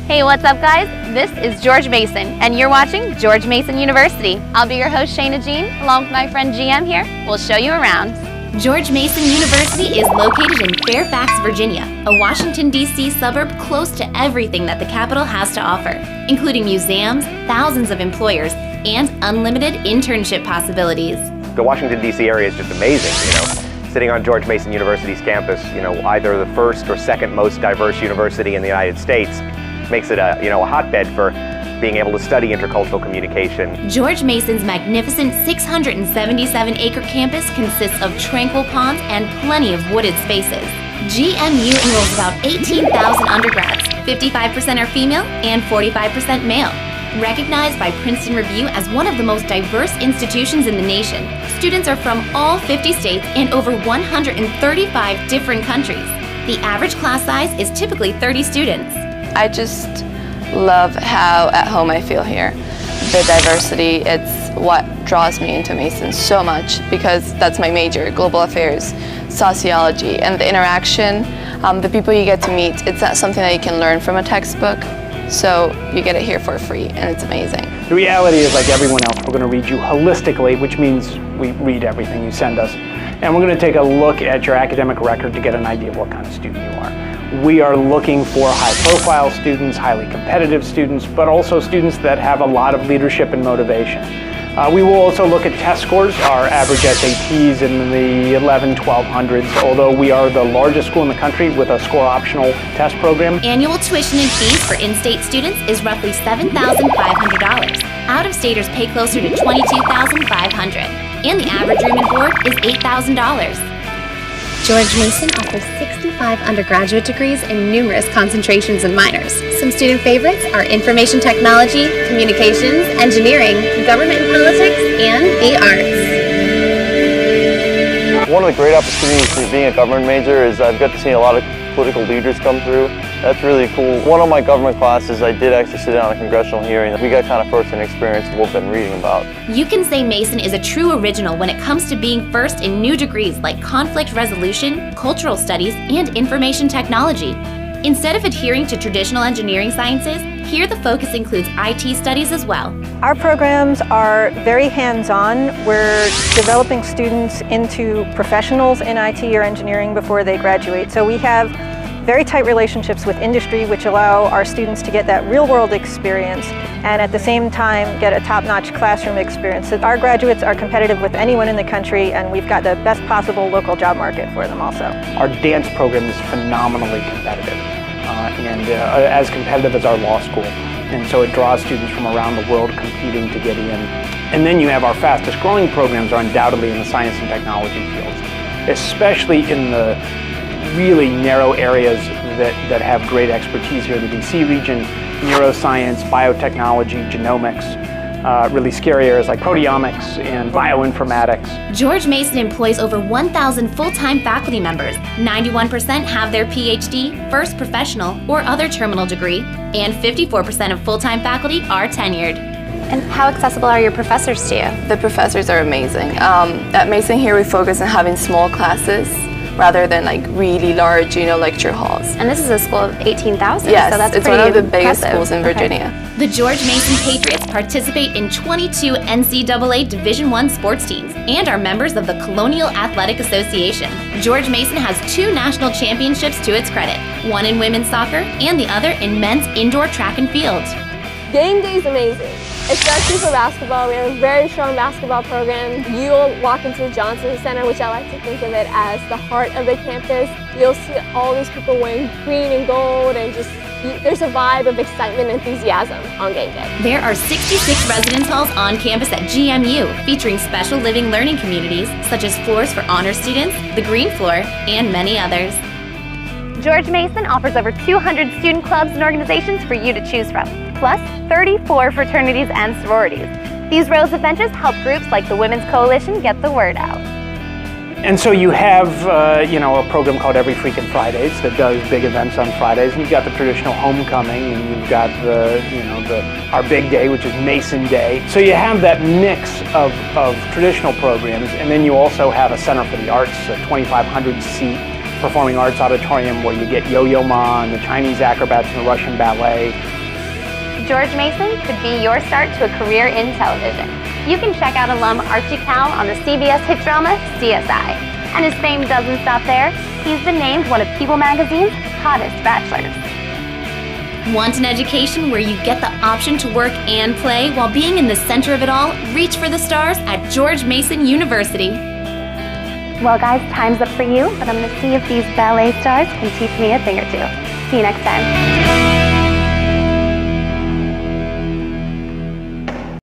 Hey, what's up guys? This is George Mason and you're watching George Mason University. I'll be your host Shayna Jean, along with my friend GM here. We'll show you around. George Mason University is located in Fairfax, Virginia, a Washington, D.C. suburb close to everything that the capital has to offer, including museums, thousands of employers, and unlimited internship possibilities. The Washington, D.C. area is just amazing, Sitting on George Mason University's campus, either the first or second most diverse university in the United States, makes it a hotbed for being able to study intercultural communication. George Mason's magnificent 677-acre campus consists of tranquil ponds and plenty of wooded spaces. GMU enrolls about 18,000 undergrads, 55% are female and 45% male. Recognized by Princeton Review as one of the most diverse institutions in the nation, students are from all 50 states and over 135 different countries. The average class size is typically 30 students. I just love how at home I feel here. The diversity, it's what draws me into Mason so much because that's my major, global affairs, sociology, and the interaction, the people you get to meet, it's not something that you can learn from a textbook, so you get it here for free, and it's amazing. The reality is, like everyone else, we're going to read you holistically, which means we read everything you send us, and we're going to take a look at your academic record to get an idea of what kind of student you are. We are looking for high-profile students, highly competitive students, but also students that have a lot of leadership and motivation. We will also look at test scores, our average SATs in the 1200s, although we are the largest school in the country with a score-optional test program. Annual tuition and fees for in-state students is roughly $7,500. Out-of-staters pay closer to $22,500, and the average room and board is $8,000. George Mason offers 65 undergraduate degrees and numerous concentrations and minors. Some student favorites are information technology, communications, engineering, government and politics, and the arts. One of the great opportunities for being a government major is I've got to see a lot of political leaders come through. That's really cool. One of my government classes, I did actually sit down in a congressional hearing. We got kind of first-hand experience of what we've been reading about. You can say Mason is a true original when it comes to being first in new degrees like conflict resolution, cultural studies, and information technology. Instead of adhering to traditional engineering sciences, here the focus includes IT studies as well. Our programs are very hands-on. We're developing students into professionals in IT or engineering before they graduate. So we have very tight relationships with industry, which allow our students to get that real-world experience and at the same time get a top-notch classroom experience. So our graduates are competitive with anyone in the country, and we've got the best possible local job market for them also. Our dance program is phenomenally competitive, and as competitive as our law school. And so it draws students from around the world competing to get in. And then you have our fastest growing programs are undoubtedly in the science and technology fields, especially in the really narrow areas that have great expertise here in the DC region: neuroscience, biotechnology, genomics, really scary areas like proteomics and bioinformatics. George Mason employs over 1,000 full-time faculty members. 91% have their PhD, first professional, or other terminal degree, and 54% of full-time faculty are tenured. And how accessible are your professors to you? The professors are amazing. At Mason here we focus on having small classes rather than like really large, lecture halls. And this is a school of 18,000, yes, so that's it's pretty one of the biggest impressive. schools in Virginia. Okay. The George Mason Patriots participate in 22 NCAA Division I sports teams and are members of the Colonial Athletic Association. George Mason has 2 national championships to its credit, one in women's soccer and the other in men's indoor track and field. Game day is amazing, especially for basketball. We have a very strong basketball program. You'll walk into the Johnson Center, which I like to think of it as the heart of the campus. You'll see all these people wearing green and gold, and there's a vibe of excitement and enthusiasm on game day. There are 66 residence halls on campus at GMU, featuring special living learning communities, such as floors for honor students, the Green Floor, and many others. George Mason offers over 200 student clubs and organizations for you to choose from, plus 34 fraternities and sororities. These rows of benches help groups like the Women's Coalition get the word out. And so you have, a program called Every Freakin' Fridays that does big events on Fridays, and you've got the traditional homecoming, and you've got our big day, which is Mason Day. So you have that mix of traditional programs, and then you also have a Center for the Arts, a 2,500-seat performing arts auditorium where you get Yo-Yo Ma and the Chinese acrobats and the Russian ballet, George Mason could be your start to a career in television. You can check out alum Archie Cowell on the CBS hit drama CSI. And his fame doesn't stop there. He's been named one of People Magazine's hottest bachelors. Want an education where you get the option to work and play while being in the center of it all? Reach for the stars at George Mason University. Well, guys, time's up for you, but I'm going to see if these ballet stars can teach me a thing or two. See you next time.